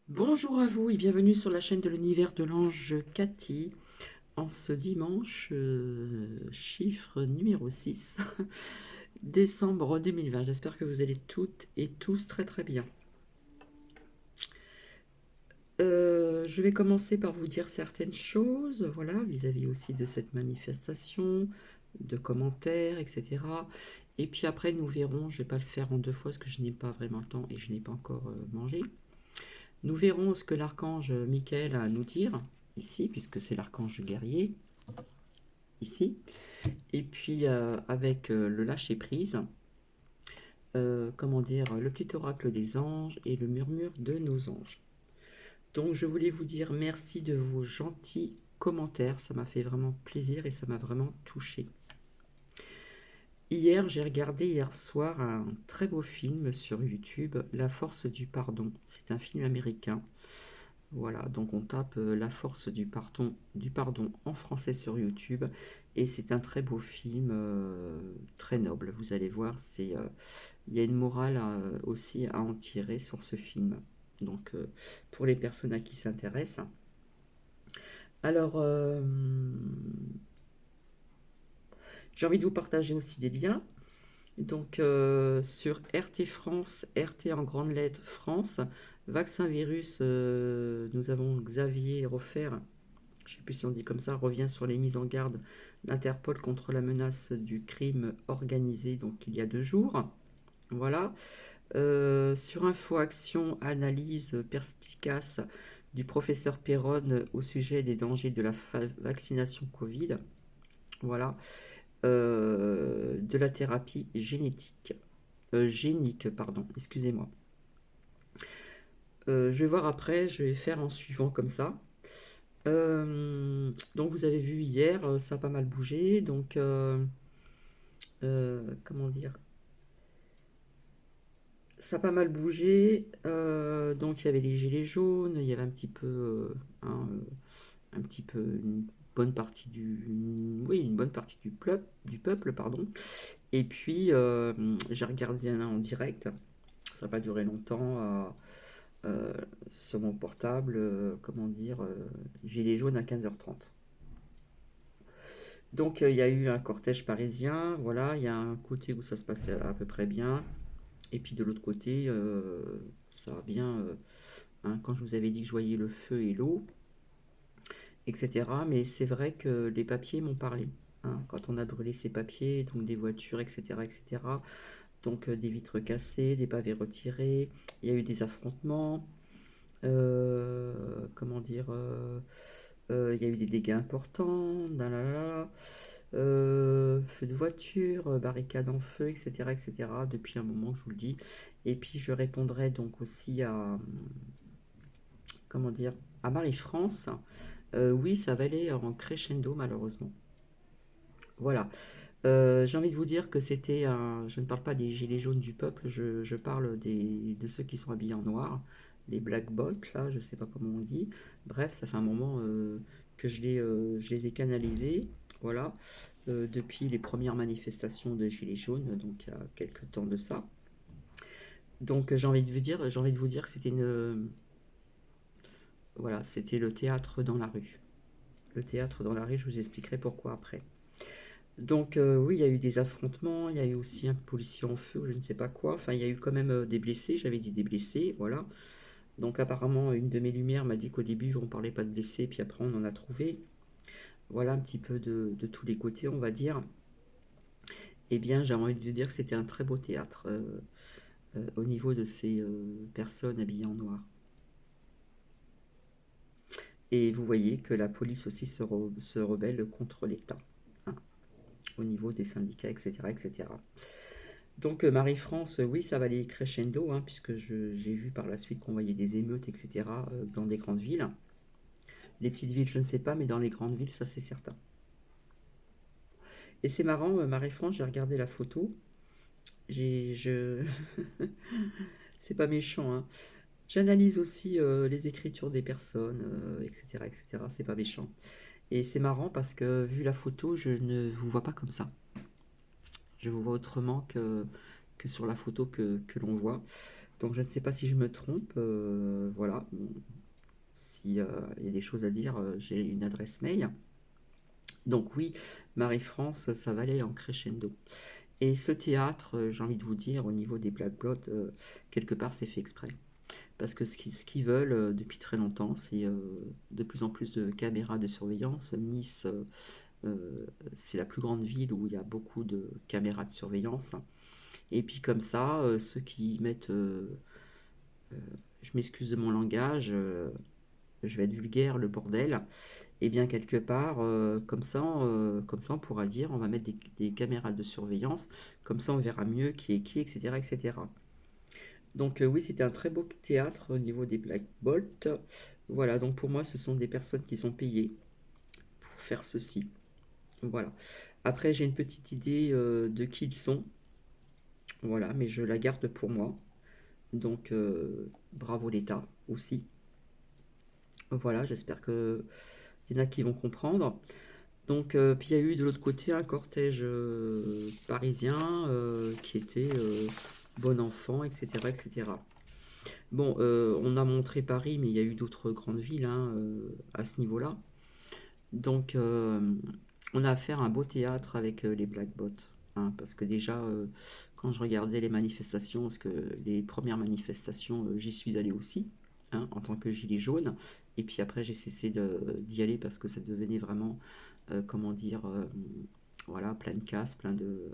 Bonjour à vous et bienvenue sur la chaîne de l'univers de l'ange Cathy en ce dimanche, chiffre numéro 6, décembre 2020. J'espère que vous allez toutes et tous très très bien. Je vais commencer par vous dire certaines choses, voilà, vis-à-vis aussi de cette manifestation, de commentaires, etc. Et puis après, nous verrons, je ne vais pas le faire en deux fois parce que je n'ai pas vraiment le temps et je n'ai pas encore mangé. Nous verrons ce que l'archange Michael a à nous dire, ici, puisque c'est l'archange guerrier, ici. Et puis, avec le lâcher-prise, comment dire, le petit oracle des anges et le murmure de nos anges. Donc, je voulais vous dire merci de vos gentils commentaires. Ça m'a fait vraiment plaisir et ça m'a vraiment touché. Hier soir, un très beau film sur YouTube, La force du pardon. C'est un film américain. Voilà, donc on tape La force du pardon en français sur YouTube et c'est un très beau film, très noble. Vous allez voir, il y a une morale aussi à en tirer sur ce film. Donc pour les personnes à qui s'intéressent. Alors, j'ai envie de vous partager aussi des liens. Donc sur RT France, RT en grande lettre France, vaccin virus, nous avons Xavier Refer, je ne sais plus si on dit comme ça, revient sur les mises en garde d'Interpol contre la menace du crime organisé, donc il y a 2 jours. Voilà. Sur Info Action, analyse perspicace du professeur Perron au sujet des dangers de la vaccination Covid. Voilà. De la thérapie génétique. Génique, pardon, excusez-moi. Je vais voir après, je vais faire en suivant comme ça. Donc vous avez vu hier, ça a pas mal bougé. Donc comment dire, ça a pas mal bougé. Donc il y avait les gilets jaunes, il y avait un petit peu, un petit peu une bonne partie oui, une bonne partie du peuple, pardon. Et puis j'ai regardé un en direct. Ça n'a pas duré longtemps. Sur mon portable, comment dire, gilets jaunes à 15h30. Donc il y a eu un cortège parisien, voilà, il y a un côté où ça se passait à peu près bien, et puis de l'autre côté, ça a bien, hein, quand je vous avais dit que je voyais le feu et l'eau, etc. Mais c'est vrai que les papiers m'ont parlé, hein, quand on a brûlé ces papiers, donc des voitures, etc., etc. Donc des vitres cassées, des pavés retirés, il y a eu des affrontements, comment dire, il y a eu des dégâts importants, feu de voiture, barricade en feu, etc., etc., depuis un moment, je vous le dis. Et puis je répondrai donc aussi à, comment dire, à Marie-France. Oui, ça va aller en crescendo, malheureusement. Voilà. J'ai envie de vous dire que c'était un... Je ne parle pas des gilets jaunes du peuple, je parle de ceux qui sont habillés en noir, les black blocs, là, je sais pas comment on dit. Bref, ça fait un moment que je les ai canalisés, voilà, depuis les premières manifestations de gilets jaunes, donc il y a quelques temps de ça. Donc j'ai envie de vous dire que c'était une... Voilà, c'était le théâtre dans la rue. Le théâtre dans la rue, je vous expliquerai pourquoi après. Donc oui, il y a eu des affrontements, il y a eu aussi un policier en feu, ou je ne sais pas quoi. Enfin, il y a eu quand même des blessés, j'avais dit des blessés, voilà. Donc apparemment, une de mes lumières m'a dit qu'au début, on ne parlait pas de blessés, puis après, on en a trouvé. Voilà un petit peu de tous les côtés, on va dire. Eh bien, j'ai envie de dire que c'était un très beau théâtre au niveau de ces personnes habillées en noir. Et vous voyez que la police aussi se rebelle contre l'État, hein, au niveau des syndicats, etc., etc. Donc Marie-France, oui, ça va aller crescendo, hein, puisque j'ai vu par la suite qu'on voyait des émeutes, etc., dans des grandes villes. Les petites villes, je ne sais pas, mais dans les grandes villes, ça c'est certain. Et c'est marrant, Marie-France, j'ai regardé la photo. Je... c'est pas méchant, hein. J'analyse aussi les écritures des personnes, etc., etc. C'est pas méchant. Et c'est marrant parce que vu la photo, je ne vous vois pas comme ça. Je vous vois autrement que sur la photo que l'on voit. Donc je ne sais pas si je me trompe, voilà. voilà, bon, si il y a des choses à dire, j'ai une adresse mail. Donc oui, Marie-France, ça va aller en crescendo. Et ce théâtre, j'ai envie de vous dire, au niveau des Black Blocs, quelque part, c'est fait exprès. Parce que ce qu'ils veulent depuis très longtemps, c'est de plus en plus de caméras de surveillance. Nice, c'est la plus grande ville où il y a beaucoup de caméras de surveillance. Et puis comme ça, ceux qui mettent, je m'excuse de mon langage, je vais être vulgaire, le bordel, et bien quelque part, comme ça on pourra dire, on va mettre des caméras de surveillance, comme ça on verra mieux qui, etc. etc. Donc oui, c'était un très beau théâtre au niveau des Black Bolt. Voilà, donc pour moi, ce sont des personnes qui sont payées pour faire ceci. Voilà. Après, j'ai une petite idée de qui ils sont. Voilà, mais je la garde pour moi. Donc bravo l'État aussi. Voilà, j'espère que il y en a qui vont comprendre. Donc, puis il y a eu de l'autre côté un cortège parisien qui était bon enfant, etc., etc. Bon, on a montré Paris, mais il y a eu d'autres grandes villes hein, à ce niveau-là. Donc, on a affaire à un beau théâtre avec les Black Bots. Hein, parce que déjà, quand je regardais les manifestations, parce que les premières manifestations, j'y suis allé aussi, hein, en tant que gilet jaune. Et puis après, j'ai cessé d'y aller parce que ça devenait vraiment, comment dire, voilà, plein de casse, plein de...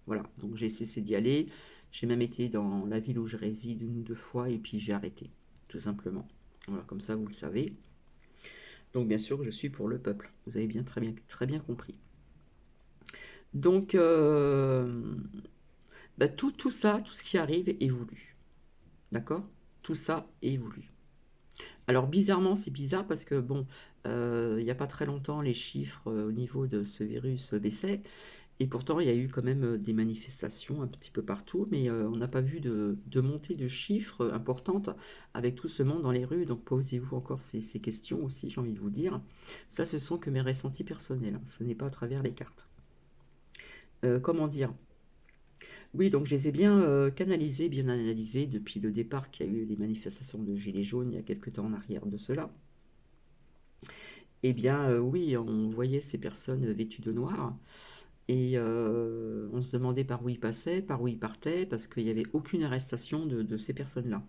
Voilà, donc j'ai cessé d'y aller. J'ai même été dans la ville où je réside une ou deux fois et puis j'ai arrêté, tout simplement. Voilà, comme ça vous le savez. Donc bien sûr, je suis pour le peuple. Vous avez très bien compris. Donc, bah, tout ça, tout ce qui arrive est voulu. D'accord? Tout ça est voulu. Alors bizarrement, c'est bizarre parce que bon, il n'y a pas très longtemps, les chiffres au niveau de ce virus baissaient. Et pourtant, il y a eu quand même des manifestations un petit peu partout, mais on n'a pas vu de montée de chiffres importante avec tout ce monde dans les rues. Donc posez-vous encore ces questions aussi, j'ai envie de vous dire. Ça, ce sont que mes ressentis personnels, hein. Ce n'est pas à travers les cartes. Comment dire? Oui, donc je les ai bien canalisés, bien analysés depuis le départ qu'il y a eu les manifestations de Gilets jaunes il y a quelques temps en arrière de cela. Eh bien, oui, on voyait ces personnes vêtues de noir. Et on se demandait par où ils passaient, par où ils partaient, parce qu'il n'y avait aucune arrestation de ces personnes-là.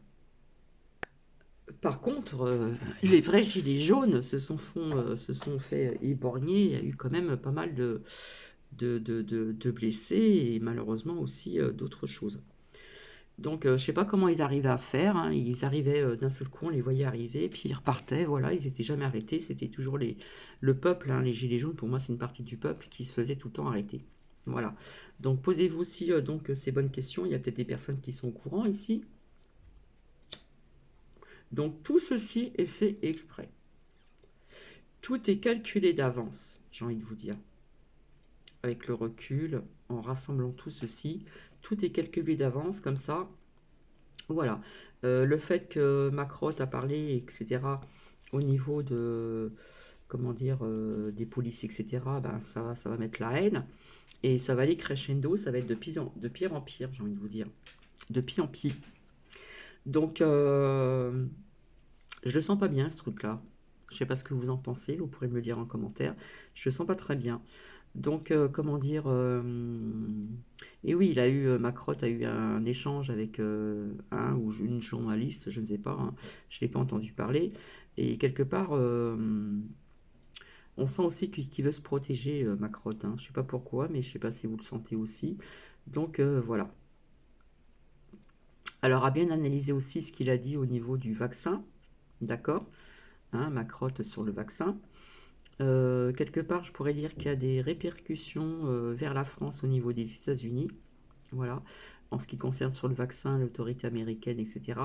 Par contre, les vrais gilets jaunes se sont fait éborgner. Il y a eu quand même pas mal de blessés et malheureusement aussi d'autres choses. Donc, je ne sais pas comment ils arrivaient à faire, hein. Ils arrivaient d'un seul coup, on les voyait arriver, puis ils repartaient. Voilà, ils n'étaient jamais arrêtés. C'était toujours le peuple, hein. Les gilets jaunes, pour moi, c'est une partie du peuple qui se faisait tout le temps arrêter. Voilà. Donc, posez-vous aussi donc ces bonnes questions. Il y a peut-être des personnes qui sont au courant ici. Donc, tout ceci est fait exprès. Tout est calculé d'avance, j'ai envie de vous dire. Avec le recul, en rassemblant tout ceci, tout est calculé d'avance, comme ça. Voilà. Le fait que Macron a parlé, etc., au niveau de, comment dire, des polices, etc., ben, ça va mettre la haine. Et ça va aller crescendo, ça va être de pire en pire, j'ai envie de vous dire. De pire en pire. Donc, je le sens pas bien, ce truc-là. Je sais pas ce que vous en pensez, vous pourrez me le dire en commentaire. Je le sens pas très bien. Donc, comment dire, et oui, Macron a eu un échange avec un ou une journaliste, je ne sais pas, hein, je n'ai pas entendu parler. Et quelque part, on sent aussi qu'il veut se protéger, Macron, hein. Je ne sais pas pourquoi, mais je ne sais pas si vous le sentez aussi. Donc, voilà. Alors, à bien analyser aussi ce qu'il a dit au niveau du vaccin, d'accord, hein, Macron sur le vaccin. Quelque part, je pourrais dire qu'il y a des répercussions vers la France au niveau des États-Unis. Voilà, en ce qui concerne sur le vaccin, l'autorité américaine, etc.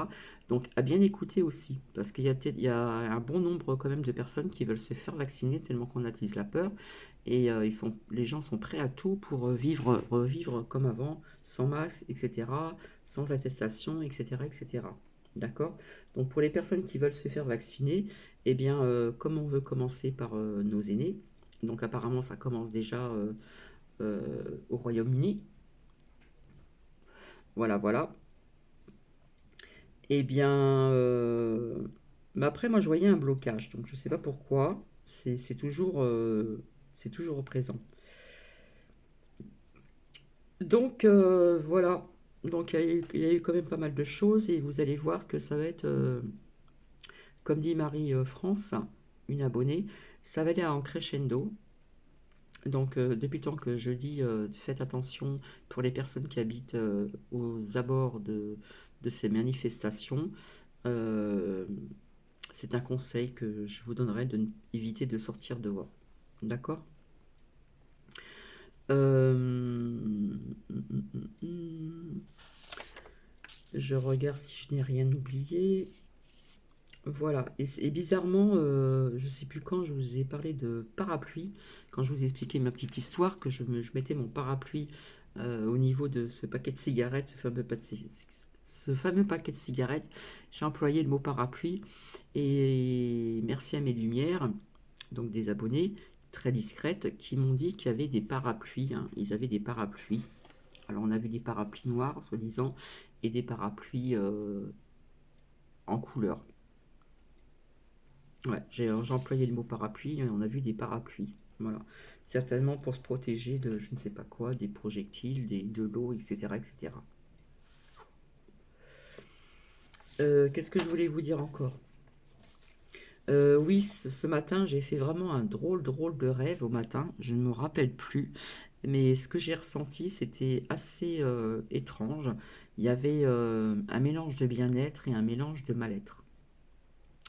Donc, à bien écouter aussi, parce il y a un bon nombre quand même de personnes qui veulent se faire vacciner tellement qu'on attise la peur, et les gens sont prêts à tout pour revivre comme avant, sans masque, etc., sans attestation, etc., etc. D'accord? Donc, pour les personnes qui veulent se faire vacciner, eh bien, comme on veut commencer par nos aînés, donc apparemment ça commence déjà au Royaume-Uni, voilà, voilà. Eh bien, Mais après, moi, je voyais un blocage, donc je sais pas pourquoi. C'est toujours présent. Donc, voilà. Donc, il y a eu quand même pas mal de choses et vous allez voir que ça va être, comme dit Marie-France, une abonnée, ça va aller en crescendo. Donc, depuis le temps que je dis, faites attention pour les personnes qui habitent aux abords de ces manifestations. euh, c'est un conseil que je vous donnerai éviter de sortir dehors. D'accord? Je regarde si je n'ai rien oublié. Voilà, et bizarrement, je ne sais plus quand je vous ai parlé de parapluie, quand je vous ai expliqué ma petite histoire, que je mettais mon parapluie au niveau de ce paquet de cigarettes, ce fameux paquet de cigarettes, j'ai employé le mot parapluie, et merci à mes lumières, donc des abonnés très discrètes, qui m'ont dit qu'il y avait des parapluies, hein, ils avaient des parapluies. Alors on a vu des parapluies noirs, soi-disant, et des parapluies en couleur. Ouais, j'ai employé le mot parapluie et on a vu des parapluies. Voilà. Certainement pour se protéger de je ne sais pas quoi, des projectiles, de l'eau, etc., etc. Qu'est-ce que je voulais vous dire encore? Oui, ce matin, j'ai fait vraiment un drôle de rêve au matin. Je ne me rappelle plus. Mais ce que j'ai ressenti, c'était assez étrange. Il y avait un mélange de bien-être et un mélange de mal-être.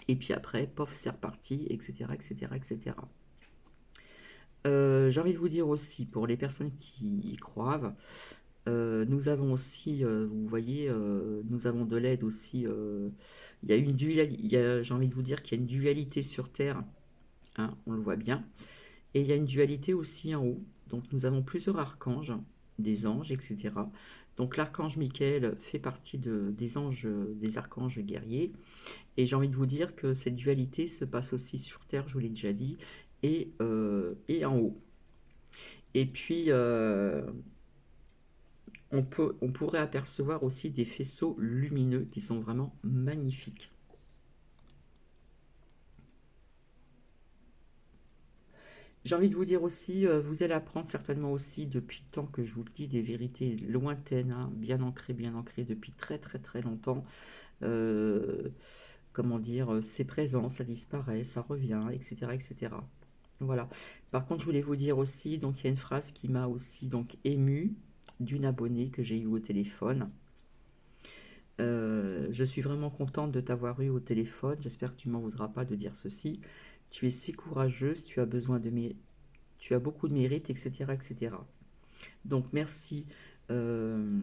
Et puis après, pof, c'est reparti, etc., etc., etc. J'ai envie de vous dire aussi, pour les personnes qui y croient, nous avons aussi, vous voyez, nous avons de l'aide aussi. Il y a une dualité, j'ai envie de vous dire qu'il y a une dualité sur Terre, hein, on le voit bien, et il y a une dualité aussi en haut. Donc nous avons plusieurs archanges, des anges, etc. Donc l'archange Michael fait partie des anges, des archanges guerriers. Et j'ai envie de vous dire que cette dualité se passe aussi sur Terre, je vous l'ai déjà dit, et en haut. Et puis, on pourrait apercevoir aussi des faisceaux lumineux qui sont vraiment magnifiques. J'ai envie de vous dire aussi, vous allez apprendre certainement aussi depuis le temps que je vous le dis, des vérités lointaines, hein, bien ancrées depuis très très très longtemps. Euh, comment dire, c'est présent, ça disparaît, ça revient, etc., etc. Voilà. Par contre, je voulais vous dire aussi, donc il y a une phrase qui m'a aussi donc émue d'une abonnée que j'ai eue au téléphone. Je suis vraiment contente de t'avoir eu au téléphone. J'espère que tu m'en voudras pas de dire ceci. Tu es si courageuse, tu as beaucoup de mérite, etc., etc. Donc merci. Euh,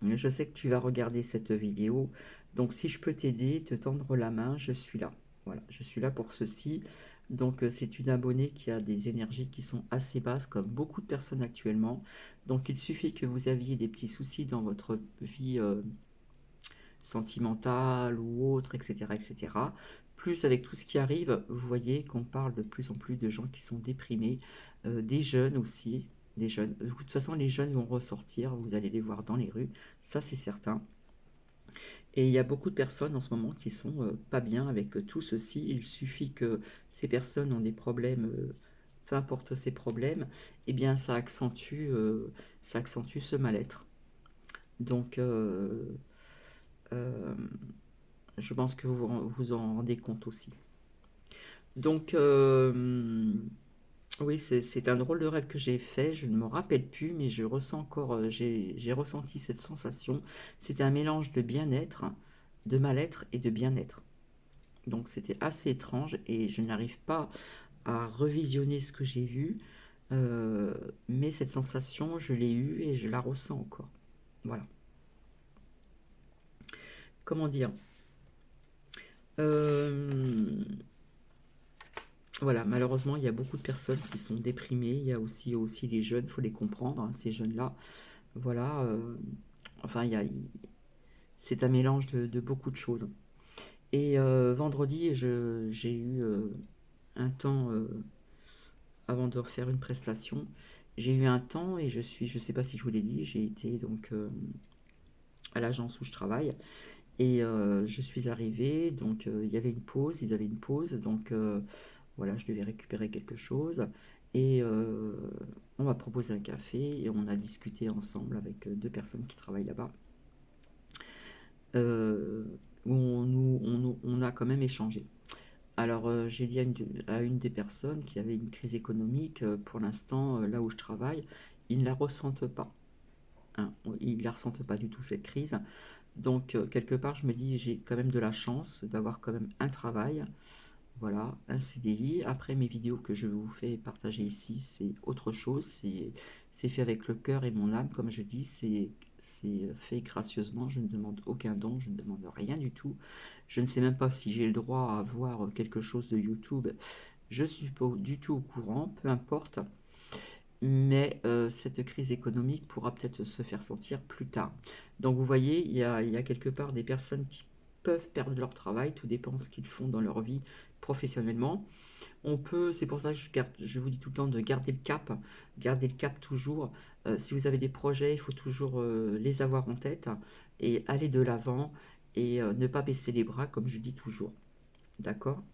je sais que tu vas regarder cette vidéo. Donc si je peux t'aider, te tendre la main, je suis là. Voilà, je suis là pour ceci. Donc c'est une abonnée qui a des énergies qui sont assez basses, comme beaucoup de personnes actuellement. Donc il suffit que vous aviez des petits soucis dans votre vie sentimentale ou autre, etc., etc. Plus avec tout ce qui arrive, vous voyez qu'on parle de plus en plus de gens qui sont déprimés, des jeunes aussi, des jeunes. De toute façon, les jeunes vont ressortir, vous allez les voir dans les rues, ça c'est certain. Et il y a beaucoup de personnes en ce moment qui sont pas bien avec tout ceci. Il suffit que ces personnes ont des problèmes, peu importe ces problèmes, eh bien ça accentue ce mal-être. Donc, euh, je pense que vous en rendez compte aussi. Donc, oui, c'est un drôle de rêve que j'ai fait. Je ne me rappelle plus, mais je ressens encore, j'ai ressenti cette sensation. C'était un mélange de bien-être, de mal-être et de bien-être. Donc, c'était assez étrange et je n'arrive pas à revisionner ce que j'ai vu. euh, mais cette sensation, je l'ai eue et je la ressens encore. Voilà. Comment dire? Euh, Voilà, malheureusement, il y a beaucoup de personnes qui sont déprimées. Il y a aussi les jeunes, il faut les comprendre, hein, ces jeunes-là. Voilà, enfin, c'est un mélange de beaucoup de choses. Et vendredi, j'ai eu un temps, avant de refaire une prestation, j'ai eu un temps je sais pas si je vous l'ai dit, j'ai été donc à l'agence où je travaille. Et je suis arrivée, donc il y avait une pause, ils avaient une pause, donc voilà, je devais récupérer quelque chose. Et on m'a proposé un café et on a discuté ensemble avec deux personnes qui travaillent là-bas. Euh, où on a quand même échangé. Alors, j'ai dit à une des personnes qui avait une crise économique, pour l'instant, là où je travaille, ils ne la ressentent pas. Hein. Ils ne la ressentent pas du tout, cette crise. Donc, quelque part, je me dis, j'ai quand même de la chance d'avoir quand même un travail, voilà, un CDI. Après, mes vidéos que je vous fais partager ici, c'est autre chose. C'est fait avec le cœur et mon âme, comme je dis. C'est fait gracieusement. Je ne demande aucun don, je ne demande rien du tout. Je ne sais même pas si j'ai le droit à voir quelque chose de YouTube. Je ne suis pas du tout au courant, peu importe. Mais cette crise économique pourra peut-être se faire sentir plus tard. Donc vous voyez, il y a quelque part des personnes qui peuvent perdre leur travail, tout dépend de ce qu'ils font dans leur vie professionnellement. On peut, c'est pour ça que je vous dis tout le temps de garder le cap toujours. Si vous avez des projets, il faut toujours les avoir en tête et aller de l'avant et ne pas baisser les bras, comme je dis toujours. D'accord?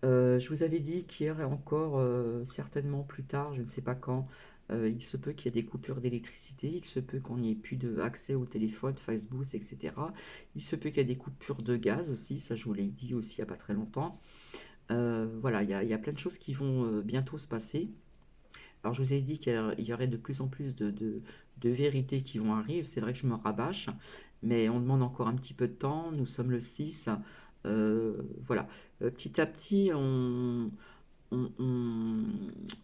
Je vous avais dit qu'il y aurait encore, certainement plus tard, je ne sais pas quand, il se peut qu'il y ait des coupures d'électricité, il se peut qu'on n'y ait plus accès au téléphone, Facebook, etc. Il se peut qu'il y ait des coupures de gaz aussi, ça je vous l'ai dit aussi il n'y a pas très longtemps. Voilà, il y a plein de choses qui vont bientôt se passer. Alors je vous ai dit qu'il y aurait de plus en plus de vérités qui vont arriver, c'est vrai que je me rabâche, mais on demande encore un petit peu de temps, nous sommes le 6. Voilà. Petit à petit,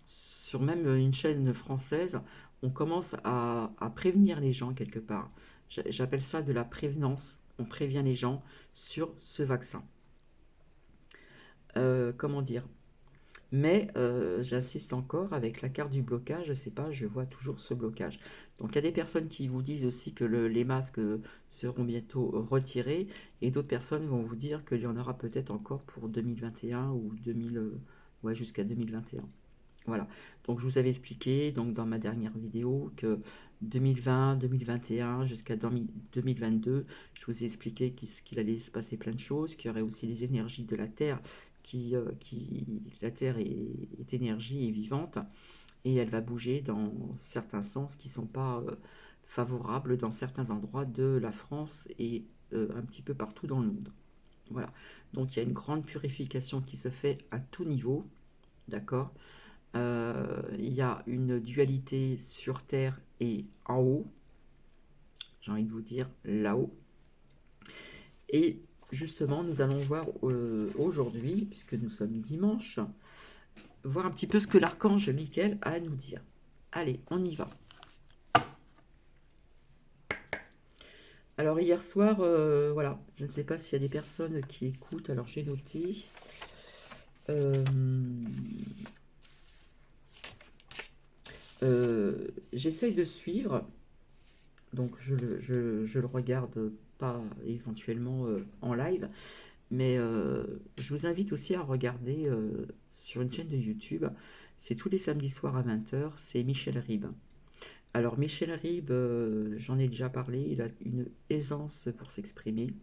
sur même une chaîne française, on commence à prévenir les gens quelque part. J'appelle ça de la prévenance. On prévient les gens sur ce vaccin. Comment dire? Mais j'insiste encore, avec la carte du blocage, je ne sais pas, je vois toujours ce blocage. Donc il y a des personnes qui vous disent aussi que les masques seront bientôt retirés, et d'autres personnes vont vous dire qu'il y en aura peut-être encore pour 2021 ou 2000, ouais, jusqu'à 2021. Voilà. Donc je vous avais expliqué donc dans ma dernière vidéo que 2020, 2021 jusqu'à 2022, je vous ai expliqué qu'il allait se passer plein de choses, qu'il y aurait aussi les énergies de la Terre, la Terre est énergie et vivante, et elle va bouger dans certains sens qui ne sont pas favorables dans certains endroits de la France et un petit peu partout dans le monde. Voilà. Donc il y a une grande purification qui se fait à tout niveau, d'accord? Il y a une dualité sur Terre et en haut, j'ai envie de vous dire là-haut. Et justement, nous allons voir aujourd'hui, puisque nous sommes dimanche, voir un petit peu ce que l'archange Michael a à nous dire. Allez, on y va. Alors hier soir, voilà, je ne sais pas s'il y a des personnes qui écoutent, alors j'ai noté. J'essaye de suivre, donc je le regarde pas éventuellement en live, mais je vous invite aussi à regarder sur une chaîne de YouTube, c'est tous les samedis soirs à 20h, c'est Michel Ribes. Alors Michel Ribes, j'en ai déjà parlé, il a une aisance pour s'exprimer.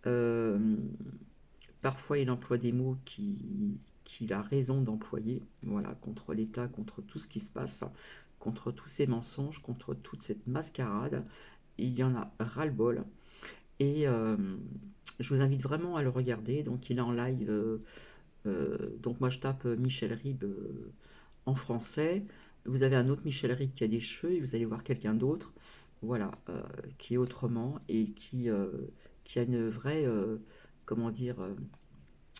Euh, Parfois il emploie des mots qu'il a raison d'employer, voilà, contre l'État, contre tout ce qui se passe, contre tous ces mensonges, contre toute cette mascarade. Il y en a ras-le-bol. Et je vous invite vraiment à le regarder. Donc il est en live. Donc moi je tape Michel Ribes en français. Vous avez un autre Michel Ribes qui a des cheveux et vous allez voir quelqu'un d'autre, voilà, qui est autrement et qui a une vraie, comment dire,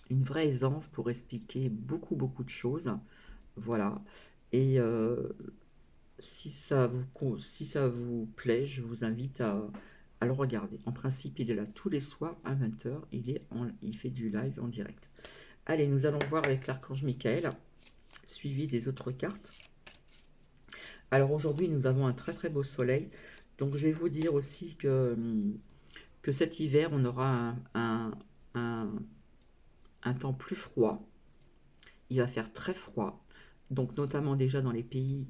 une vraie aisance pour expliquer beaucoup de choses. Voilà. Et si ça vous plaît, je vous invite à le regarder. En principe, il est là tous les soirs à 20h. Il fait du live en direct. Allez, nous allons voir avec l'archange Michael, suivi des autres cartes. Alors aujourd'hui, nous avons un très beau soleil. Donc je vais vous dire aussi que cet hiver, on aura un temps plus froid. Il va faire très froid. Donc notamment déjà dans les pays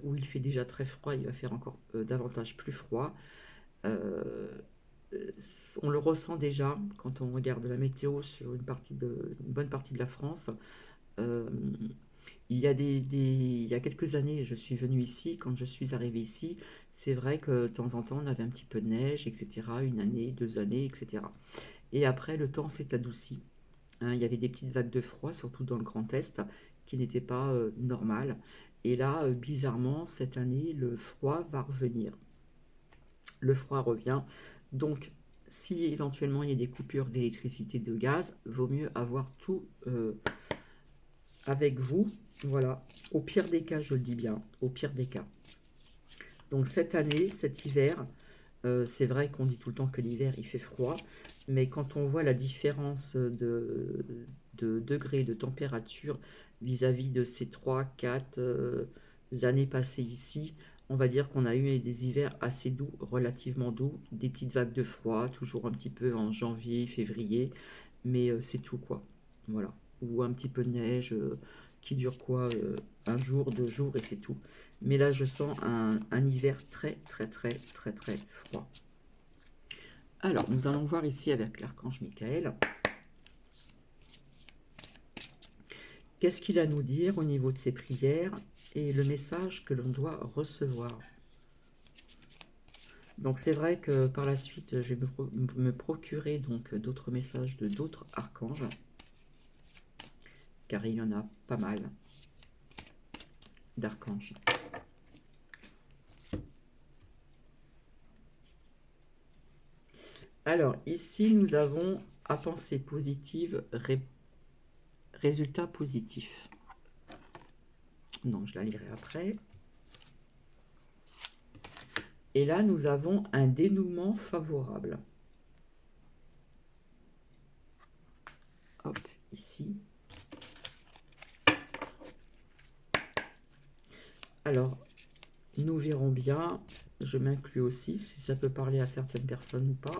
où il fait déjà très froid, il va faire encore davantage plus froid. Euh, on le ressent déjà quand on regarde la météo sur une bonne partie de la France. Euh, il y a il y a quelques années, je suis venue ici. Quand je suis arrivée ici, c'est vrai que de temps en temps, on avait un petit peu de neige, etc. Une année, 2 années, etc. Et après, le temps s'est adouci. Hein, il y avait des petites vagues de froid, surtout dans le Grand Est, qui n'étaient pas normales. Et là, bizarrement, cette année, le froid va revenir. Le froid revient. Donc, si éventuellement il y a des coupures d'électricité, de gaz, vaut mieux avoir tout avec vous. Voilà, au pire des cas, je le dis bien, au pire des cas. Donc cette année, cet hiver, c'est vrai qu'on dit tout le temps que l'hiver il fait froid, mais quand on voit la différence de degrés de température vis-à-vis de ces 3, 4 années passées ici, on va dire qu'on a eu des hivers assez doux, relativement doux, des petites vagues de froid, toujours un petit peu en janvier, février, mais c'est tout quoi. Voilà. Ou un petit peu de neige qui dure quoi, un jour, 2 jours et c'est tout. Mais là, je sens un hiver très, très, très, très, très froid. Alors, nous allons voir ici avec l'archange Michael. Qu'est-ce qu'il a à nous dire au niveau de ses prières et le message que l'on doit recevoir. Donc, c'est vrai que par la suite, je vais me procurer donc d'autres messages de d'autres archanges, car il y en a pas mal d'archanges. Alors, ici, nous avons à pensée positive, résultat positif. Donc, je la lirai après. Et là, nous avons un dénouement favorable. Hop, ici. Alors, nous verrons bien, je m'inclus aussi, si ça peut parler à certaines personnes ou pas.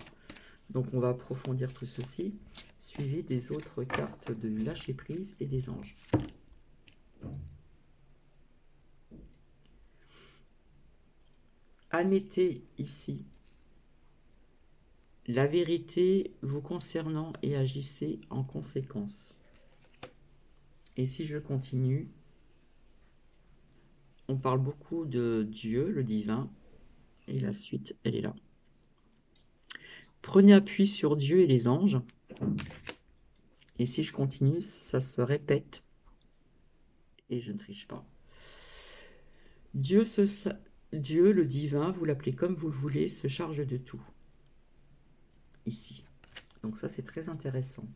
Donc, on va approfondir tout ceci, suivi des autres cartes de lâcher prise et des anges. Admettez ici la vérité vous concernant et agissez en conséquence. Et si je continue, on parle beaucoup de Dieu, le divin, et la suite, elle est là. Prenez appui sur Dieu et les anges. Et si je continue, ça se répète. Et je ne triche pas. Dieu, Dieu, le divin, vous l'appelez comme vous le voulez, se charge de tout. Ici. Donc ça, c'est très intéressant.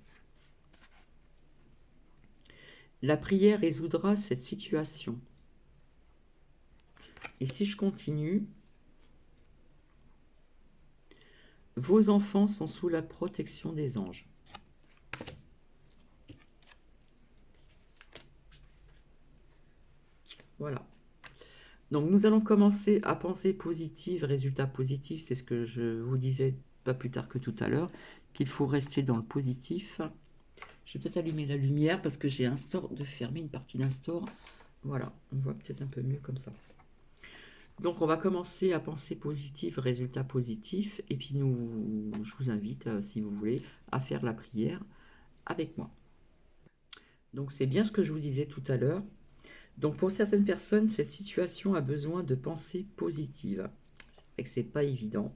La prière résoudra cette situation. Et si je continue, vos enfants sont sous la protection des anges. Voilà. Donc nous allons commencer à penser positive, résultat positif, c'est ce que je vous disais pas plus tard que tout à l'heure, qu'il faut rester dans le positif. Je vais peut-être allumer la lumière parce que j'ai un store de fermer, une partie d'un store. Voilà, on voit peut-être un peu mieux comme ça. Donc on va commencer à penser positif, résultat positif, et puis je vous invite, si vous voulez, à faire la prière avec moi. Donc c'est bien ce que je vous disais tout à l'heure. Donc pour certaines personnes, cette situation a besoin de pensées positives. C'est vrai que c'est pas évident.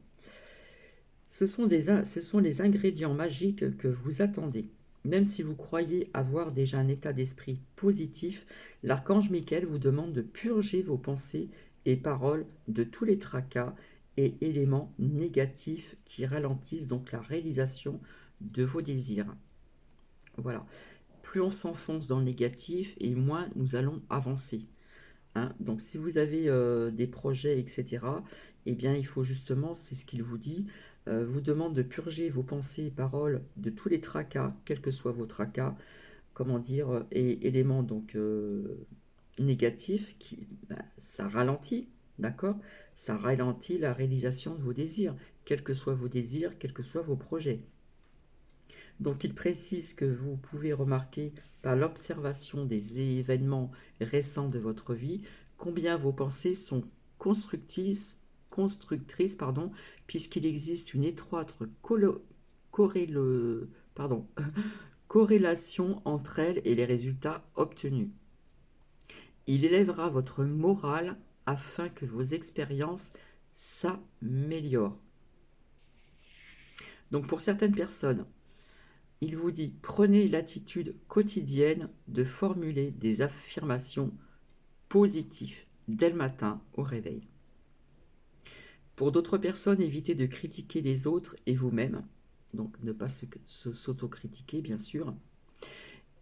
Ce sont les ingrédients magiques que vous attendez. Même si vous croyez avoir déjà un état d'esprit positif, l'archange Michael vous demande de purger vos pensées et paroles de tous les tracas et éléments négatifs qui ralentissent donc la réalisation de vos désirs. Voilà. Plus on s'enfonce dans le négatif et moins nous allons avancer. Hein. Donc si vous avez des projets, etc., eh bien il faut justement, c'est ce qu'il vous dit, vous demande de purger vos pensées et paroles de tous les tracas, quels que soient vos tracas, comment dire, et éléments donc négatifs, ça ralentit, d'accord? Ça ralentit la réalisation de vos désirs, quels que soient vos désirs, quels que soient vos projets. Donc il précise que vous pouvez remarquer par l'observation des événements récents de votre vie combien vos pensées sont constructrices, constructrice, pardon, puisqu'il existe une étroite pardon, corrélation entre elles et les résultats obtenus. Il élèvera votre morale afin que vos expériences s'améliorent. Donc pour certaines personnes, il vous dit, prenez l'attitude quotidienne de formuler des affirmations positives dès le matin au réveil. Pour d'autres personnes, évitez de critiquer les autres et vous-même. Donc ne pas s'autocritiquer, bien sûr.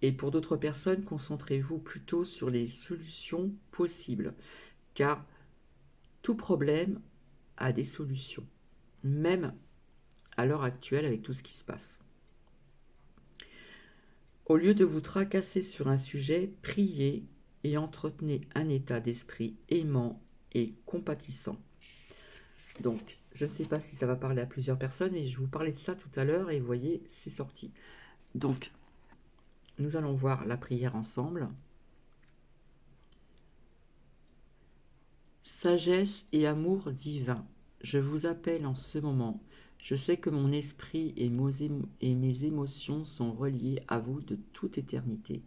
Et pour d'autres personnes, concentrez-vous plutôt sur les solutions possibles, car tout problème a des solutions, même à l'heure actuelle avec tout ce qui se passe. Au lieu de vous tracasser sur un sujet, priez et entretenez un état d'esprit aimant et compatissant. Donc, je ne sais pas si ça va parler à plusieurs personnes, mais je vous parlais de ça tout à l'heure et vous voyez, c'est sorti. Donc, nous allons voir la prière ensemble. Sagesse et amour divin, je vous appelle en ce moment. Je sais que mon esprit et mes émotions sont reliés à vous de toute éternité.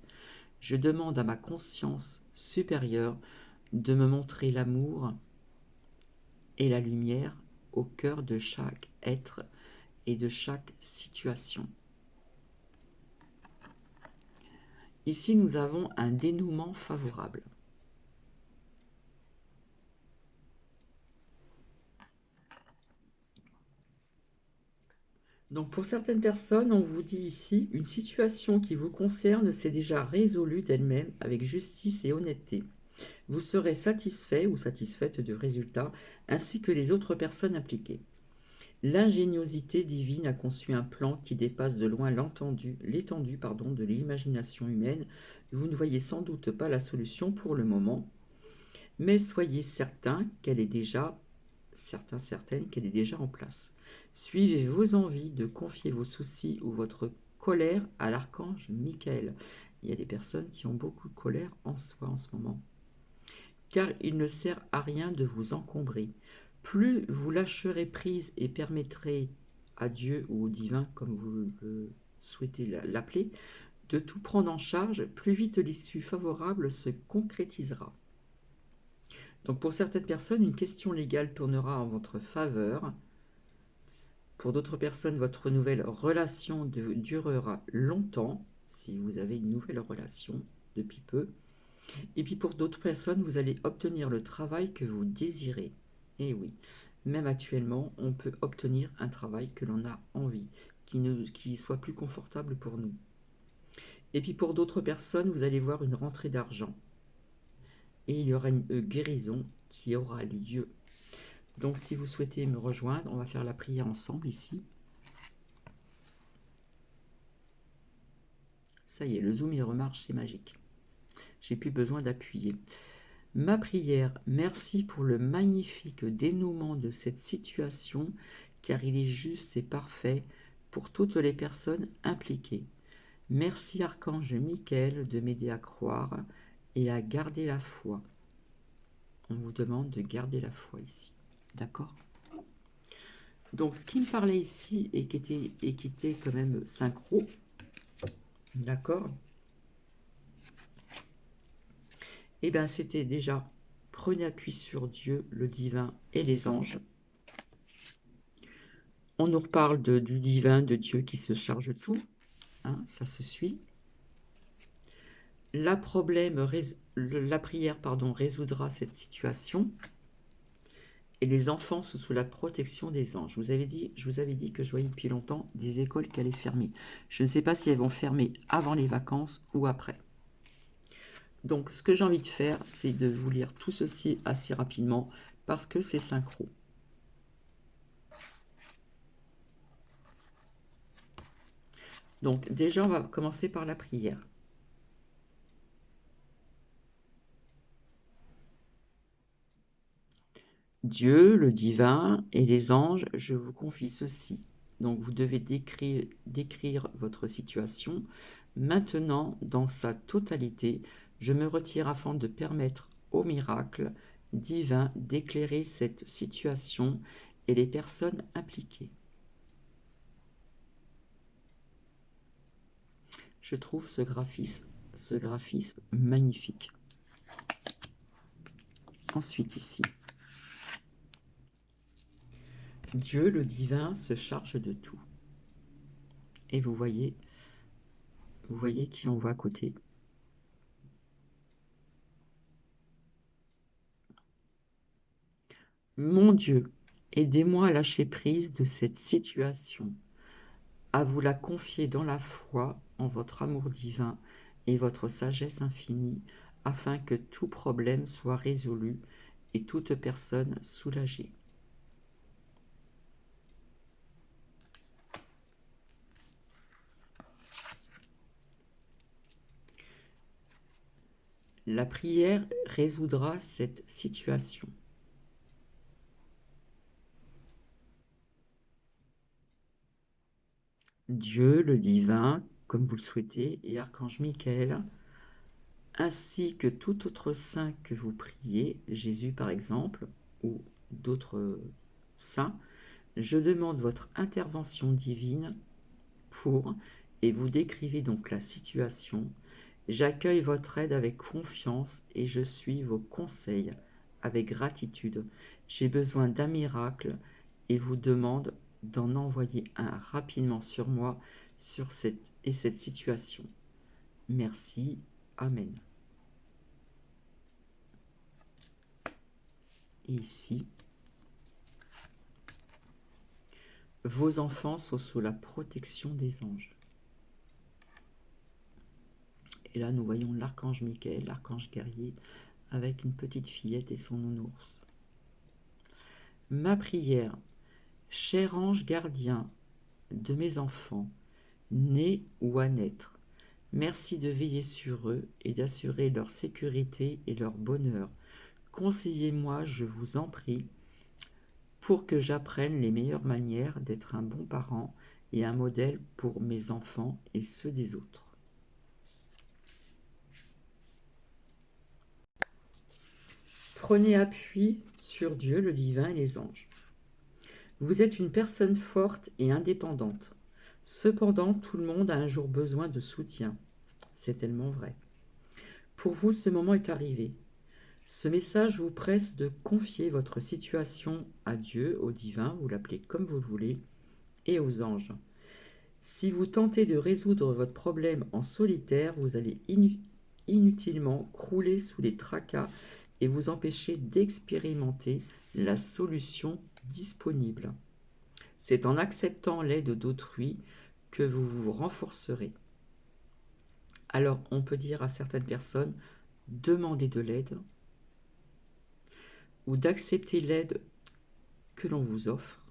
Je demande à ma conscience supérieure de me montrer l'amour et la lumière au cœur de chaque être et de chaque situation. Ici, nous avons un dénouement favorable. Donc pour certaines personnes, on vous dit ici, une situation qui vous concerne s'est déjà résolue d'elle-même avec justice et honnêteté. Vous serez satisfait ou satisfaite du résultat, ainsi que les autres personnes impliquées. L'ingéniosité divine a conçu un plan qui dépasse de loin l'étendue de l'imagination humaine. Vous ne voyez sans doute pas la solution pour le moment, mais soyez certains qu'elle est déjà, certaines qu'elle est déjà en place. Suivez vos envies de confier vos soucis ou votre colère à l'archange Michael. Il y a des personnes qui ont beaucoup de colère en soi en ce moment. Car il ne sert à rien de vous encombrer. Plus vous lâcherez prise et permettrez à Dieu ou au divin, comme vous le souhaitez l'appeler, de tout prendre en charge, plus vite l'issue favorable se concrétisera. Donc pour certaines personnes, une question légale tournera en votre faveur. Pour d'autres personnes, votre nouvelle relation durera longtemps, si vous avez une nouvelle relation depuis peu. Et puis pour d'autres personnes, vous allez obtenir le travail que vous désirez. Et oui, même actuellement, on peut obtenir un travail que l'on a envie, qui soit plus confortable pour nous. Et puis pour d'autres personnes, vous allez voir une rentrée d'argent. Et il y aura une guérison qui aura lieu. Donc si vous souhaitez me rejoindre, on va faire la prière ensemble ici. Ça y est, le zoom il remarche, c'est magique. J'ai plus besoin d'appuyer. Ma prière, merci pour le magnifique dénouement de cette situation, car il est juste et parfait pour toutes les personnes impliquées. Merci Archange Michael de m'aider à croire et à garder la foi. On vous demande de garder la foi ici. D'accord ? Donc ce qui me parlait ici et qui était quand même synchro, d'accord ? Eh bien c'était déjà, prenez appui sur Dieu, le divin et les anges. On nous reparle du divin, de Dieu qui se charge de tout, hein, ça se suit. La prière résoudra cette situation. Et les enfants sont sous la protection des anges. Je vous avais dit que je voyais depuis longtemps des écoles qui allaient fermer. Je ne sais pas si elles vont fermer avant les vacances ou après. Donc, ce que j'ai envie de faire, c'est de vous lire tout ceci assez rapidement parce que c'est synchro. Donc, déjà, on va commencer par la prière. Dieu, le divin et les anges, je vous confie ceci. Donc vous devez décrire votre situation. Maintenant, dans sa totalité, je me retire afin de permettre au miracle divin d'éclairer cette situation et les personnes impliquées. Je trouve ce graphisme magnifique. Ensuite ici, Dieu le divin se charge de tout. Et vous voyez qui on voit à côté. Mon Dieu, aidez-moi à lâcher prise de cette situation, à vous la confier dans la foi en votre amour divin et votre sagesse infinie, afin que tout problème soit résolu et toute personne soulagée. La prière résoudra cette situation. Dieu, le divin, comme vous le souhaitez, et Archange Michael, ainsi que tout autre saint que vous priez, Jésus par exemple, ou d'autres saints, je demande votre intervention divine pour, et vous décrivez donc la situation, j'accueille votre aide avec confiance et je suis vos conseils avec gratitude. J'ai besoin d'un miracle et vous demande d'en envoyer un rapidement sur moi sur cette situation. Merci. Amen. Et ici, vos enfants sont sous la protection des anges. Et là, nous voyons l'archange Michael, l'archange guerrier, avec une petite fillette et son nounours. Ma prière, cher ange gardien de mes enfants, nés ou à naître, merci de veiller sur eux et d'assurer leur sécurité et leur bonheur. Conseillez-moi, je vous en prie, pour que j'apprenne les meilleures manières d'être un bon parent et un modèle pour mes enfants et ceux des autres. Prenez appui sur Dieu, le divin et les anges. Vous êtes une personne forte et indépendante. Cependant, tout le monde a un jour besoin de soutien. C'est tellement vrai. Pour vous, ce moment est arrivé. Ce message vous presse de confier votre situation à Dieu, au divin, vous l'appelez comme vous le voulez, et aux anges. Si vous tentez de résoudre votre problème en solitaire, vous allez inutilement crouler sous les tracas et vous empêcher d'expérimenter la solution disponible. C'est en acceptant l'aide d'autrui que vous vous renforcerez. Alors, on peut dire à certaines personnes, demandez de l'aide ou d'accepter l'aide que l'on vous offre.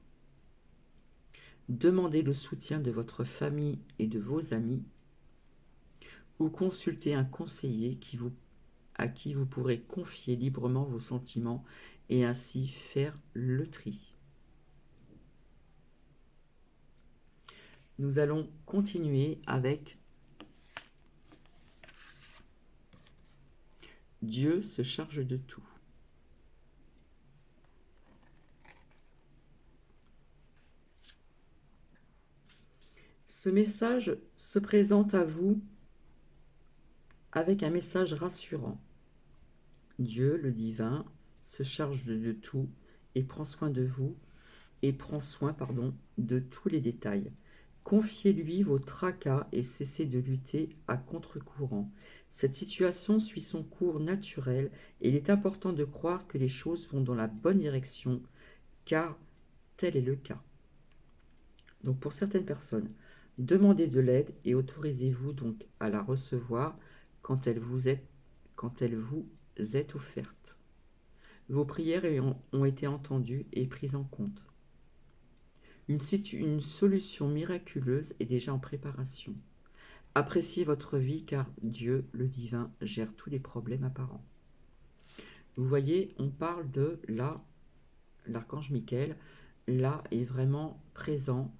Demandez le soutien de votre famille et de vos amis ou consultez un conseiller à qui vous pourrez confier librement vos sentiments et ainsi faire le tri. Nous allons continuer avec Dieu se charge de tout. Ce message se présente à vous avec un message rassurant. Dieu, le divin, se charge de tout et prend soin de vous et prend soin, de tous les détails. Confiez-lui vos tracas et cessez de lutter à contre-courant. Cette situation suit son cours naturel et il est important de croire que les choses vont dans la bonne direction, car tel est le cas. Donc pour certaines personnes, demandez de l'aide et autorisez-vous donc à la recevoir quand elle vous est offerte. Vos prières ont été entendues et prises en compte. Une solution miraculeuse est déjà en préparation. Appréciez votre vie car Dieu, le divin, gère tous les problèmes apparents. Vous voyez, on parle de là, l'archange Michael, là est vraiment présent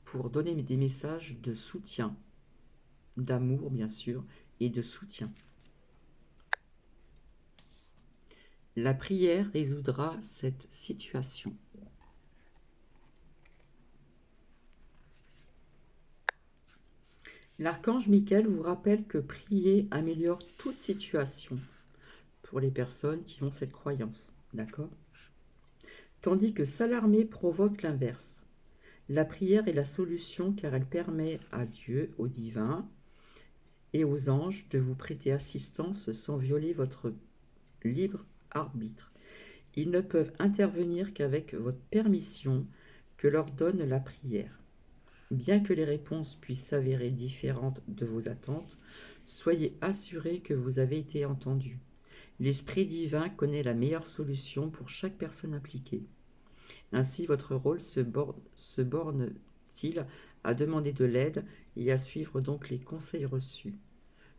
pour donner des messages de soutien, d'amour bien sûr, et de soutien. La prière résoudra cette situation. L'archange Michael vous rappelle que prier améliore toute situation pour les personnes qui ont cette croyance, d'accord? Tandis que s'alarmer provoque l'inverse. La prière est la solution car elle permet à Dieu, au divin et aux anges de vous prêter assistance sans violer votre libre arbitre. Ils ne peuvent intervenir qu'avec votre permission que leur donne la prière. Bien que les réponses puissent s'avérer différentes de vos attentes, soyez assurés que vous avez été entendus. L'Esprit divin connaît la meilleure solution pour chaque personne impliquée. Ainsi, votre rôle se borne-t-il à demander de l'aide et à suivre donc les conseils reçus.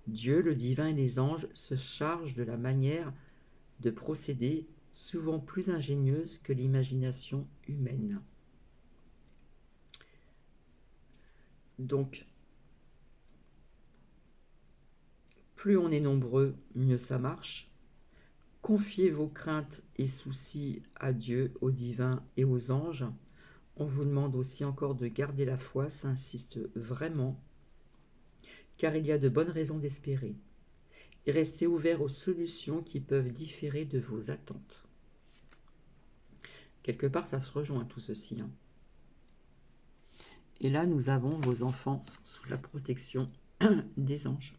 Dieu, le divin et les anges se chargent de la manière de procéder, souvent plus ingénieuse que l'imagination humaine. Donc, plus on est nombreux, mieux ça marche. Confiez vos craintes et soucis à Dieu, au divin et aux anges. On vous demande aussi encore de garder la foi, ça insiste vraiment, car il y a de bonnes raisons d'espérer. Et restez ouverts aux solutions qui peuvent différer de vos attentes. Quelque part, ça se rejoint tout ceci. Et là, nous avons vos enfants sous la protection des anges.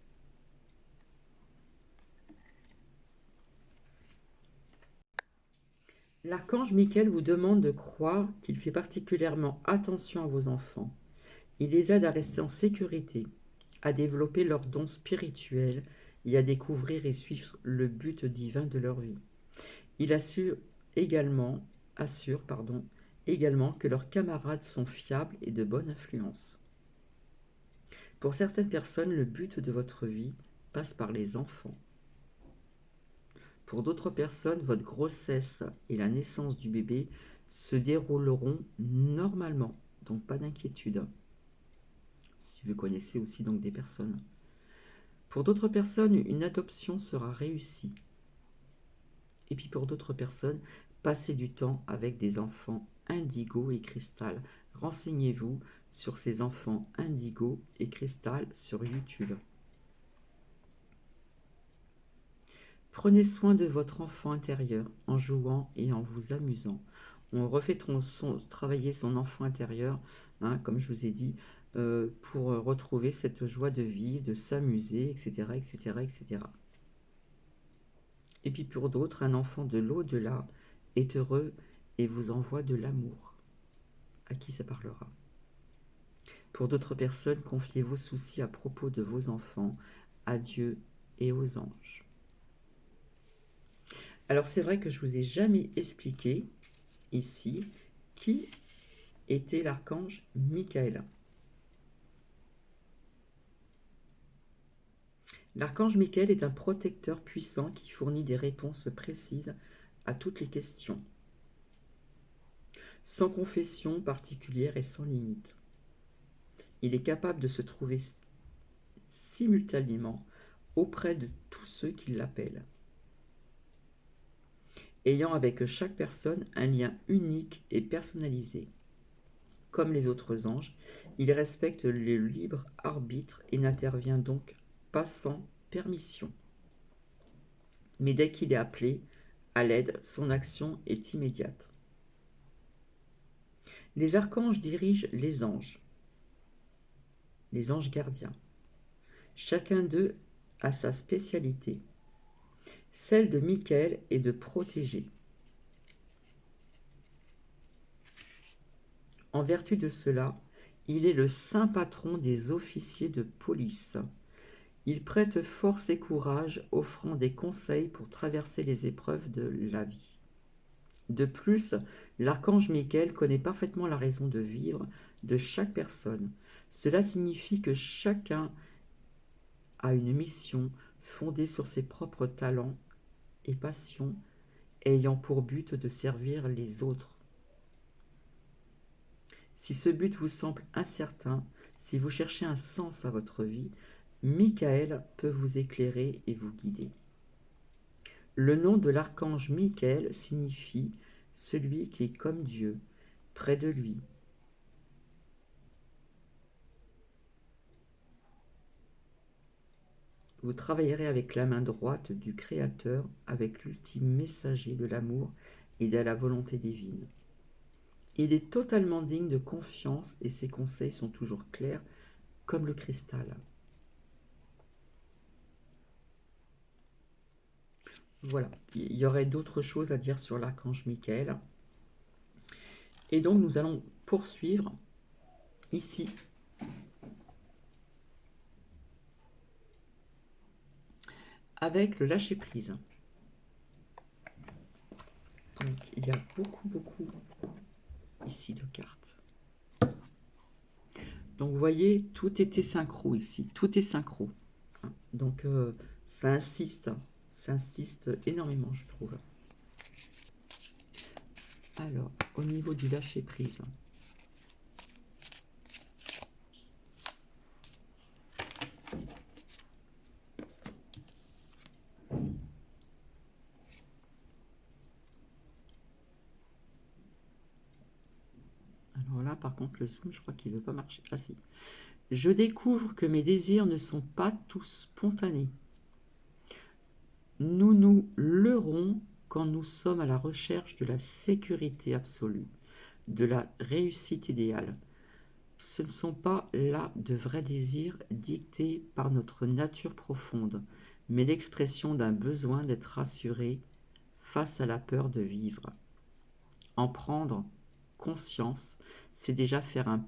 L'archange Michael vous demande de croire qu'il fait particulièrement attention à vos enfants. Il les aide à rester en sécurité, à développer leurs dons spirituels et à découvrir et suivre le but divin de leur vie. Il assure également que leurs camarades sont fiables et de bonne influence. Pour certaines personnes, le but de votre vie passe par les enfants. Pour d'autres personnes, votre grossesse et la naissance du bébé se dérouleront normalement, donc pas d'inquiétude. Si vous connaissez aussi donc des personnes. Pour d'autres personnes, une adoption sera réussie. Et puis pour d'autres personnes, passez du temps avec des enfants indigo et cristal. Renseignez-vous sur ces enfants indigo et cristal sur YouTube. Prenez soin de votre enfant intérieur en jouant et en vous amusant. On refait travailler son enfant intérieur, comme je vous ai dit, pour retrouver cette joie de vivre, de s'amuser, etc., etc., etc. Et puis pour d'autres, un enfant de l'au-delà est heureux et vous envoie de l'amour. À qui ça parlera? Pour d'autres personnes, confiez vos soucis à propos de vos enfants à Dieu et aux anges. Alors c'est vrai que je ne vous ai jamais expliqué ici qui était l'archange Michael. L'archange Michael est un protecteur puissant qui fournit des réponses précises à toutes les questions, sans confession particulière et sans limite. Il est capable de se trouver simultanément auprès de tous ceux qui l'appellent, ayant avec chaque personne un lien unique et personnalisé. Comme les autres anges, il respecte le libre arbitre et n'intervient donc pas sans permission. Mais dès qu'il est appelé à l'aide, son action est immédiate. Les archanges dirigent les anges gardiens. Chacun d'eux a sa spécialité. Celle de Michael est de protéger. En vertu de cela, il est le saint patron des officiers de police. Il prête force et courage, offrant des conseils pour traverser les épreuves de la vie. De plus, l'archange Michael connaît parfaitement la raison de vivre de chaque personne. Cela signifie que chacun a une mission fondée sur ses propres talents et passions, ayant pour but de servir les autres. Si ce but vous semble incertain, si vous cherchez un sens à votre vie, Michael peut vous éclairer et vous guider. Le nom de l'archange Michael signifie celui qui est comme Dieu, près de lui. Vous travaillerez avec la main droite du Créateur, avec l'ultime messager de l'amour et de la volonté divine. Il est totalement digne de confiance et ses conseils sont toujours clairs comme le cristal. Voilà, il y aurait d'autres choses à dire sur l'archange Michael. Et donc nous allons poursuivre ici avec le lâcher-prise. Donc il y a beaucoup ici de cartes. Donc vous voyez, tout était synchro ici, tout est synchro. Donc ça insiste énormément, je trouve. Alors, au niveau du lâcher-prise, alors là, par contre, le zoom, je crois qu'il ne veut pas marcher. Ah si. Je découvre que mes désirs ne sont pas tous spontanés. Nous nous leurrons quand nous sommes à la recherche de la sécurité absolue, de la réussite idéale. Ce ne sont pas là de vrais désirs dictés par notre nature profonde, mais l'expression d'un besoin d'être rassuré face à la peur de vivre. En prendre conscience, c'est déjà faire un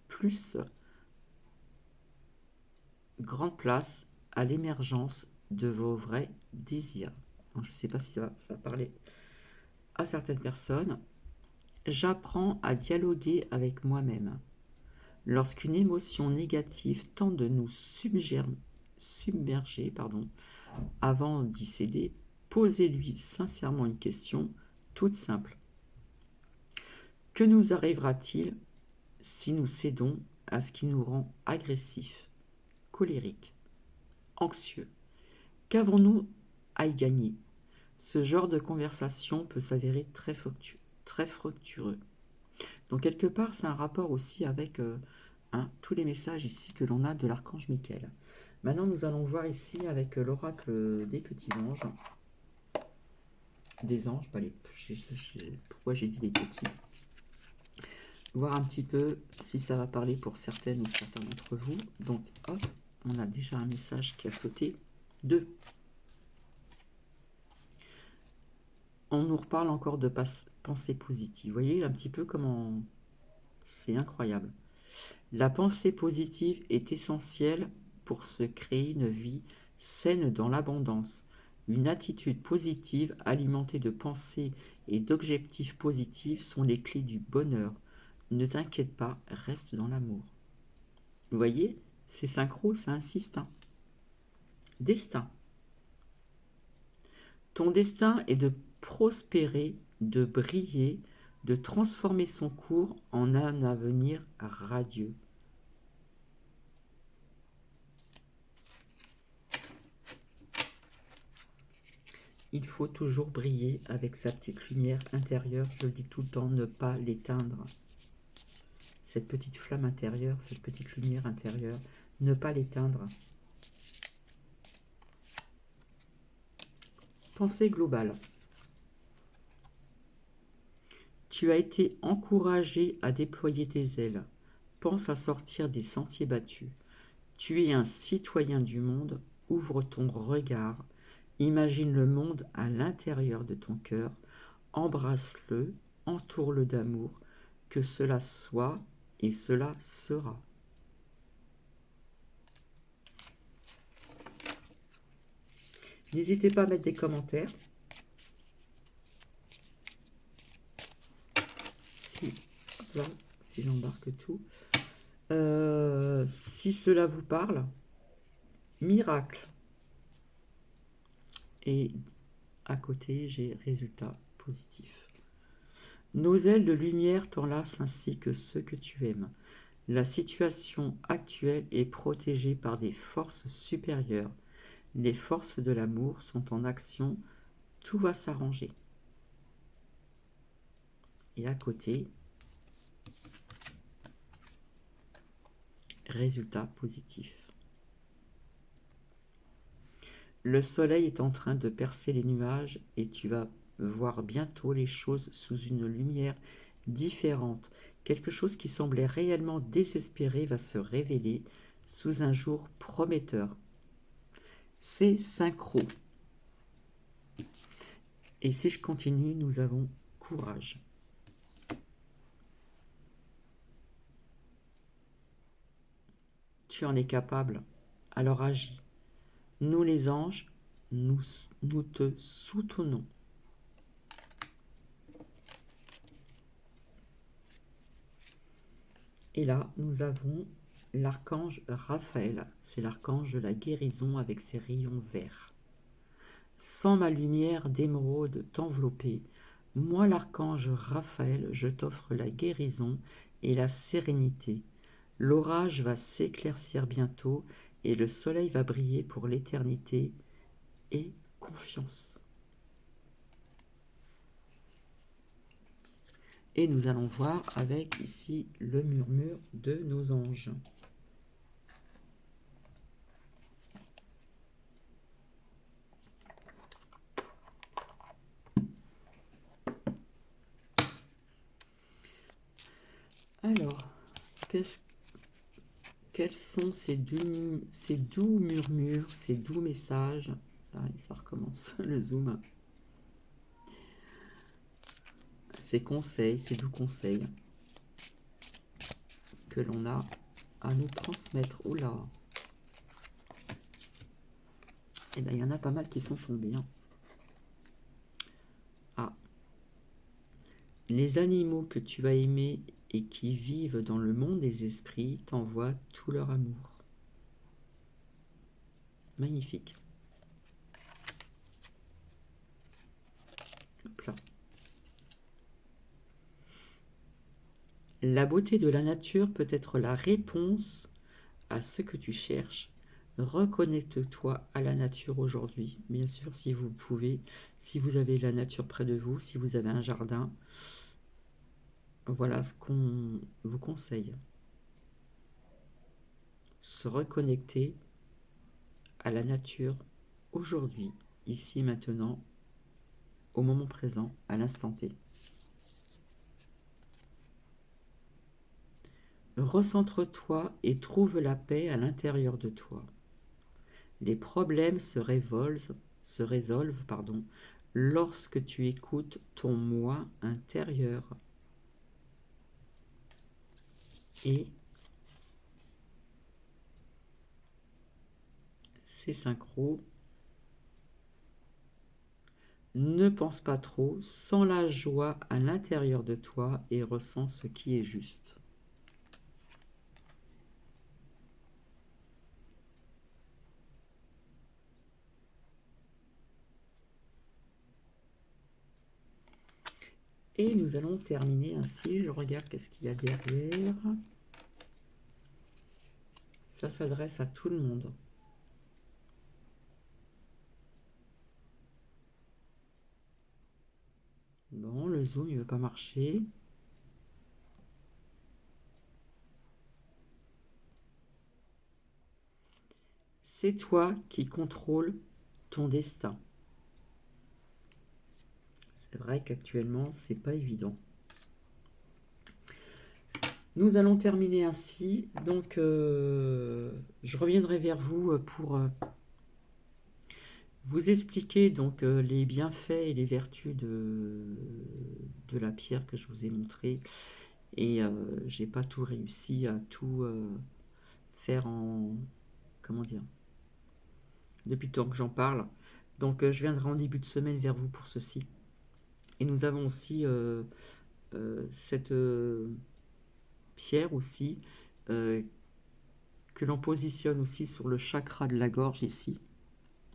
plus grande place à l'émergence de vos vrais désirs. Donc, je ne sais pas si ça va parler à certaines personnes. J'apprends à dialoguer avec moi-même. Lorsqu'une émotion négative tente de nous submerger, avant d'y céder, posez-lui sincèrement une question toute simple. Que nous arrivera-t-il si nous cédons à ce qui nous rend agressifs, colériques, anxieux? Qu'avons-nous à y gagner? Ce genre de conversation peut s'avérer très fructueux. Donc quelque part, c'est un rapport aussi avec tous les messages ici que l'on a de l'archange Michael. Maintenant, nous allons voir ici avec l'oracle des petits anges. Des anges, pas les... pourquoi j'ai dit les petits? Voir un petit peu si ça va parler pour certaines ou certains d'entre vous. Donc, hop, on a déjà un message qui a sauté. 2. On nous reparle encore de pensée positive. Vous voyez un petit peu comment... C'est incroyable. La pensée positive est essentielle pour se créer une vie saine dans l'abondance. Une attitude positive alimentée de pensées et d'objectifs positifs sont les clés du bonheur. Ne t'inquiète pas, reste dans l'amour. Vous voyez, c'est synchro, ça insiste. Destin. Ton destin est de prospérer, de briller, de transformer son cours en un avenir radieux. Il faut toujours briller avec sa petite lumière intérieure. Je le dis tout le temps, ne pas l'éteindre. Cette petite flamme intérieure, cette petite lumière intérieure, ne pas l'éteindre. Pensée globale. Tu as été encouragé à déployer tes ailes. Pense à sortir des sentiers battus. Tu es un citoyen du monde. Ouvre ton regard. Imagine le monde à l'intérieur de ton cœur. Embrasse-le, entoure-le d'amour. Que cela soit et cela sera. N'hésitez pas à mettre des commentaires. Si j'embarque tout. Si cela vous parle, miracle. Et à côté, j'ai résultat positif. Nos ailes de lumière t'enlacent ainsi que ceux que tu aimes. La situation actuelle est protégée par des forces supérieures. Les forces de l'amour sont en action, tout va s'arranger. Et à côté, résultat positif. Le soleil est en train de percer les nuages et tu vas voir bientôt les choses sous une lumière différente. Quelque chose qui semblait réellement désespéré va se révéler sous un jour prometteur. C'est synchro. Et si je continue, nous avons courage. Tu en es capable, alors agis. Nous les anges, nous te soutenons. Et là, nous avons l'archange Raphaël. C'est l'archange de la guérison avec ses rayons verts. Sans ma lumière d'émeraude t'envelopper, moi l'archange Raphaël, je t'offre la guérison et la sérénité. L'orage va s'éclaircir bientôt et le soleil va briller pour l'éternité. Et confiance. Et nous allons voir avec ici le murmure de nos anges. Alors, quels sont ces doux murmures, ces doux messages? Ça recommence, le zoom. Ces conseils, ces doux conseils que l'on a à nous transmettre. Oula! Eh bien, il y en a pas mal qui sont tombés. Hein. Ah! Les animaux que tu as aimés et qui vivent dans le monde des esprits t'envoient tout leur amour. Magnifique. Hop là. La beauté de la nature peut être la réponse à ce que tu cherches. Reconnecte-toi à la nature aujourd'hui. Bien sûr, si vous pouvez, si vous avez la nature près de vous, si vous avez un jardin, voilà ce qu'on vous conseille. Se reconnecter à la nature aujourd'hui, ici et maintenant, au moment présent, à l'instant T. Recentre-toi et trouve la paix à l'intérieur de toi. Les problèmes se résolvent, lorsque tu écoutes ton moi intérieur. Et c'est synchro. Ne pense pas trop, sens la joie à l'intérieur de toi et ressens ce qui est juste. Et nous allons terminer ainsi. Je regarde qu'est-ce qu'il y a derrière. Ça s'adresse à tout le monde. Bon, le zoom, il ne veut pas marcher. C'est toi qui contrôles ton destin. C'est vrai qu'actuellement, c'est pas évident. Nous allons terminer ainsi. Donc, je reviendrai vers vous pour vous expliquer donc les bienfaits et les vertus de la pierre que je vous ai montré. Et j'ai pas tout réussi à tout faire en... Comment dire? Depuis le temps que j'en parle. Donc, je viendrai en début de semaine vers vous pour ceci. Et nous avons aussi cette pierre aussi que l'on positionne aussi sur le chakra de la gorge ici.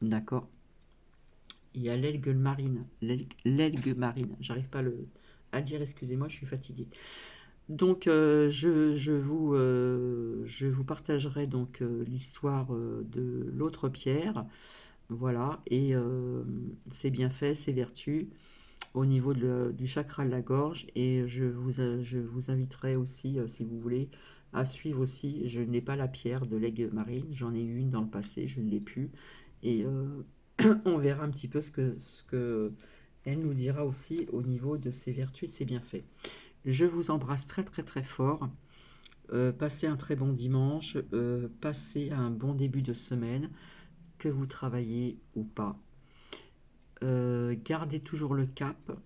D'accord? Il y a l'algue marine. L'algue marine. J'arrive pas à le dire, excusez-moi, je suis fatiguée. Donc, je vous partagerai donc l'histoire de l'autre pierre Voilà, et ses bienfaits, ses vertus au niveau du chakra de la gorge. Et je vous inviterai aussi, si vous voulez, à suivre aussi. Je n'ai pas la pierre de l'aigle marine, j'en ai eu une dans le passé, je ne l'ai plus. Et on verra un petit peu ce que elle nous dira aussi au niveau de ses vertus et de ses bienfaits. Je vous embrasse très très très fort. Passez un très bon dimanche, passez un bon début de semaine, que vous travaillez ou pas. Gardez toujours le cap.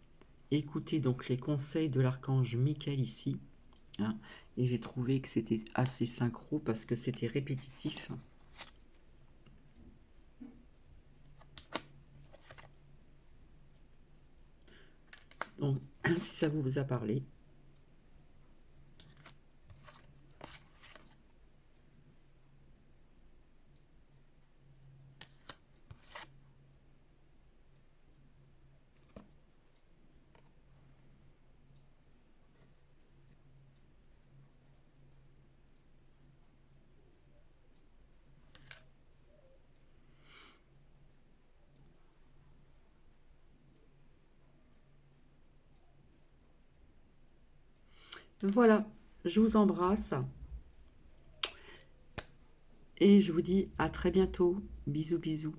Écoutez donc les conseils de l'archange Michael ici, hein, et j'ai trouvé que c'était assez synchro parce que c'était répétitif. Donc, si ça vous a parlé, voilà, je vous embrasse et je vous dis à très bientôt. Bisous, bisous.